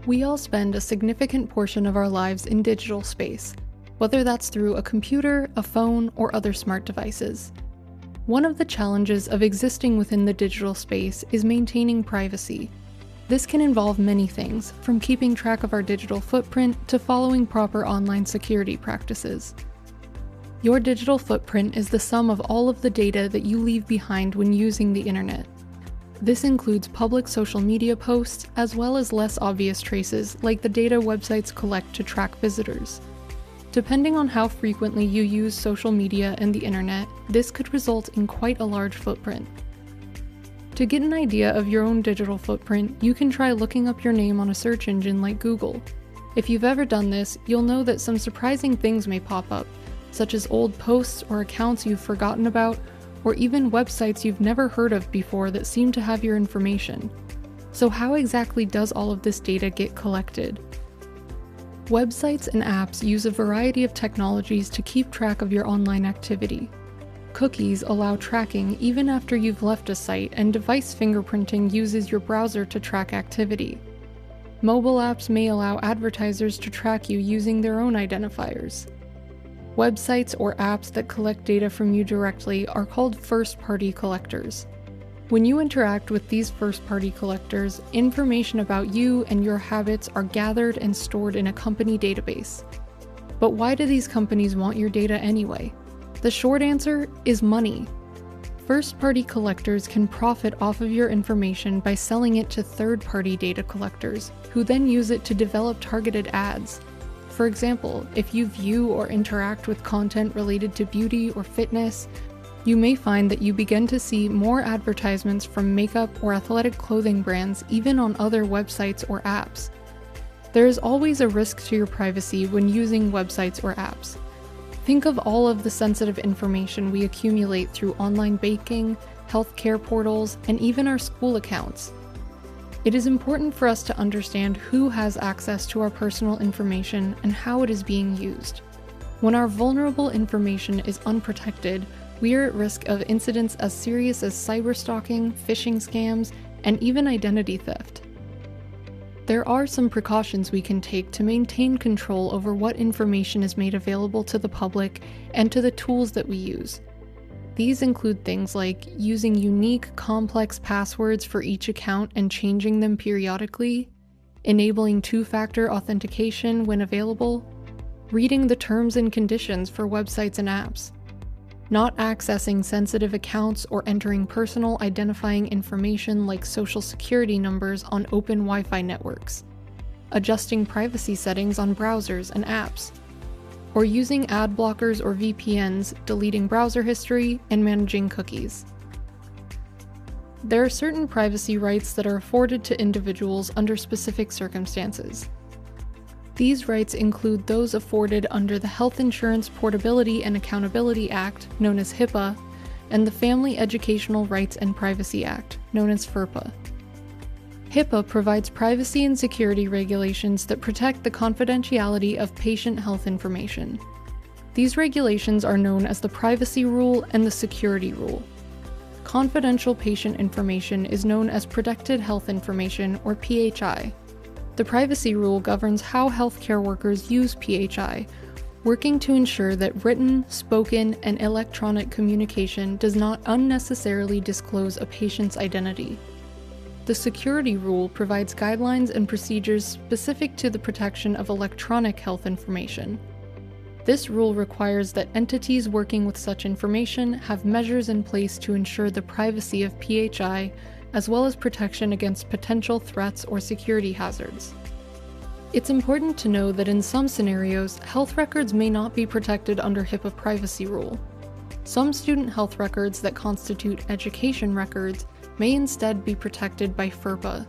We all spend a significant portion of our lives in digital space, whether that's through a computer, a phone, or other smart devices. One of the challenges of existing within the digital space is maintaining privacy. This can involve many things, from keeping track of our digital footprint to following proper online security practices. Your digital footprint is the sum of all of the data that you leave behind when using the internet. This includes public social media posts, as well as less obvious traces like the data websites collect to track visitors. Depending on how frequently you use social media and the internet, this could result in quite a large footprint. To get an idea of your own digital footprint, you can try looking up your name on a search engine like Google. If you've ever done this, you'll know that some surprising things may pop up, such as old posts or accounts you've forgotten about, or even websites you've never heard of before that seem to have your information. So how exactly does all of this data get collected? Websites and apps use a variety of technologies to keep track of your online activity. Cookies allow tracking even after you've left a site, and device fingerprinting uses your browser to track activity. Mobile apps may allow advertisers to track you using their own identifiers. Websites or apps that collect data from you directly are called first-party collectors. When you interact with these first-party collectors, information about you and your habits are gathered and stored in a company database. But why do these companies want your data anyway? The short answer is money. First-party collectors can profit off of your information by selling it to third-party data collectors, who then use it to develop targeted ads. For example, if you view or interact with content related to beauty or fitness, you may find that you begin to see more advertisements from makeup or athletic clothing brands even on other websites or apps. There is always a risk to your privacy when using websites or apps. Think of all of the sensitive information we accumulate through online banking, healthcare portals, and even our school accounts. It is important for us to understand who has access to our personal information and how it is being used. When our vulnerable information is unprotected, we are at risk of incidents as serious as cyberstalking, phishing scams, and even identity theft. There are some precautions we can take to maintain control over what information is made available to the public and to the tools that we use. These include things like using unique, complex passwords for each account and changing them periodically, enabling two-factor authentication when available, reading the terms and conditions for websites and apps, not accessing sensitive accounts or entering personal identifying information like social security numbers on open Wi-Fi networks, adjusting privacy settings on browsers and apps, or using ad blockers or VPNs, deleting browser history, and managing cookies. There are certain privacy rights that are afforded to individuals under specific circumstances. These rights include those afforded under the Health Insurance Portability and Accountability Act, known as HIPAA, and the Family Educational Rights and Privacy Act, known as FERPA. HIPAA provides privacy and security regulations that protect the confidentiality of patient health information. These regulations are known as the Privacy Rule and the Security Rule. Confidential patient information is known as Protected Health Information, or PHI. The Privacy Rule governs how healthcare workers use PHI, working to ensure that written, spoken, and electronic communication does not unnecessarily disclose a patient's identity. The Security Rule provides guidelines and procedures specific to the protection of electronic health information. This rule requires that entities working with such information have measures in place to ensure the privacy of PHI, as well as protection against potential threats or security hazards. It's important to know that in some scenarios, health records may not be protected under HIPAA Privacy Rule. Some student health records that constitute education records may instead be protected by FERPA.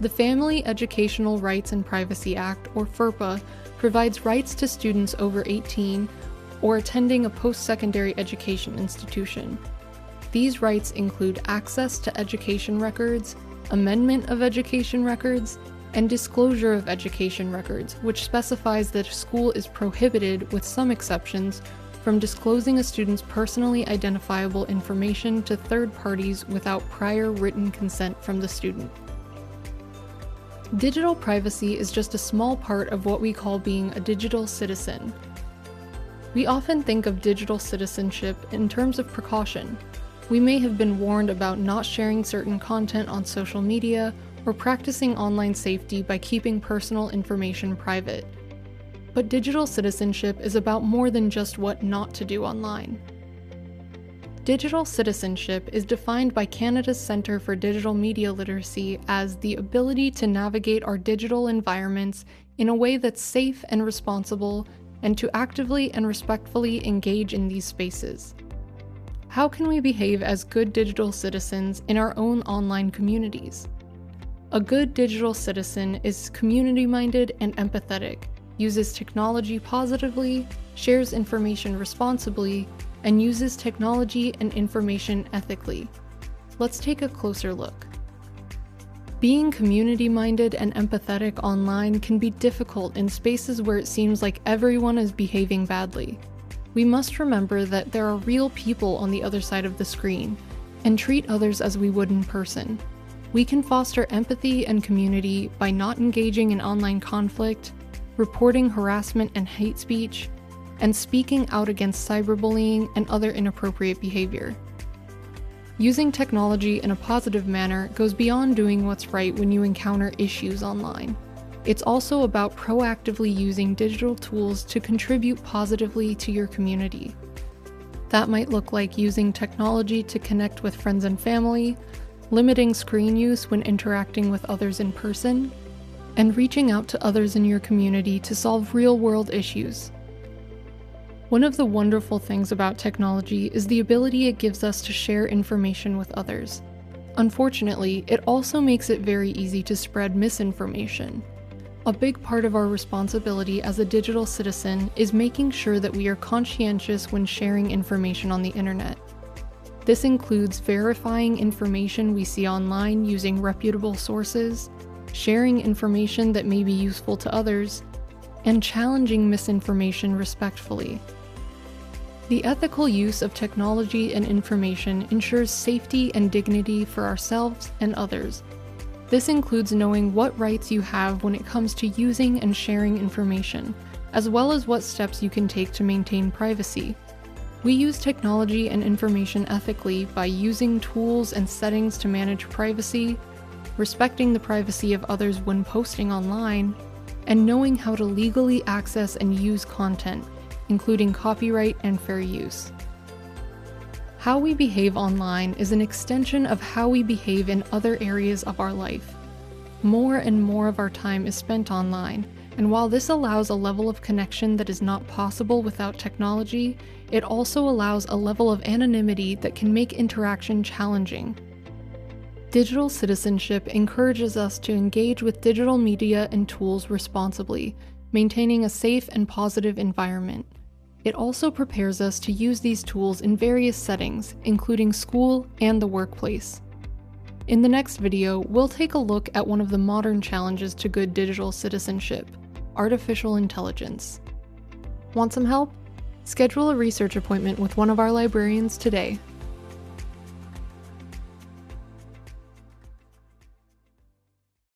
The Family Educational Rights and Privacy Act, or FERPA, provides rights to students over 18 or attending a post-secondary education institution. These rights include access to education records, amendment of education records, and disclosure of education records, which specifies that a school is prohibited, with some exceptions, from disclosing a student's personally identifiable information to third parties without prior written consent from the student. Digital privacy is just a small part of what we call being a digital citizen. We often think of digital citizenship in terms of precaution. We may have been warned about not sharing certain content on social media or practicing online safety by keeping personal information private. But digital citizenship is about more than just what not to do online. Digital citizenship is defined by Canada's Centre for Digital Media Literacy as the ability to navigate our digital environments in a way that's safe and responsible, and to actively and respectfully engage in these spaces. How can we behave as good digital citizens in our own online communities? A good digital citizen is community-minded and empathetic, uses technology positively, shares information responsibly, and uses technology and information ethically. Let's take a closer look. Being community-minded and empathetic online can be difficult in spaces where it seems like everyone is behaving badly. We must remember that there are real people on the other side of the screen, and treat others as we would in person. We can foster empathy and community by not engaging in online conflict, reporting harassment and hate speech, and speaking out against cyberbullying and other inappropriate behavior. Using technology in a positive manner goes beyond doing what's right when you encounter issues online. It's also about proactively using digital tools to contribute positively to your community. That might look like using technology to connect with friends and family, limiting screen use when interacting with others in person, and reaching out to others in your community to solve real-world issues. One of the wonderful things about technology is the ability it gives us to share information with others. Unfortunately, it also makes it very easy to spread misinformation. A big part of our responsibility as a digital citizen is making sure that we are conscientious when sharing information on the internet. This includes verifying information we see online using reputable sources, sharing information that may be useful to others, and challenging misinformation respectfully. The ethical use of technology and information ensures safety and dignity for ourselves and others. This includes knowing what rights you have when it comes to using and sharing information, as well as what steps you can take to maintain privacy. We use technology and information ethically by using tools and settings to manage privacy, respecting the privacy of others when posting online, and knowing how to legally access and use content, including copyright and fair use. How we behave online is an extension of how we behave in other areas of our life. More and more of our time is spent online, and while this allows a level of connection that is not possible without technology, it also allows a level of anonymity that can make interaction challenging. Digital citizenship encourages us to engage with digital media and tools responsibly, maintaining a safe and positive environment. It also prepares us to use these tools in various settings, including school and the workplace. In the next video, we'll take a look at one of the modern challenges to good digital citizenship: artificial intelligence. Want some help? Schedule a research appointment with one of our librarians today.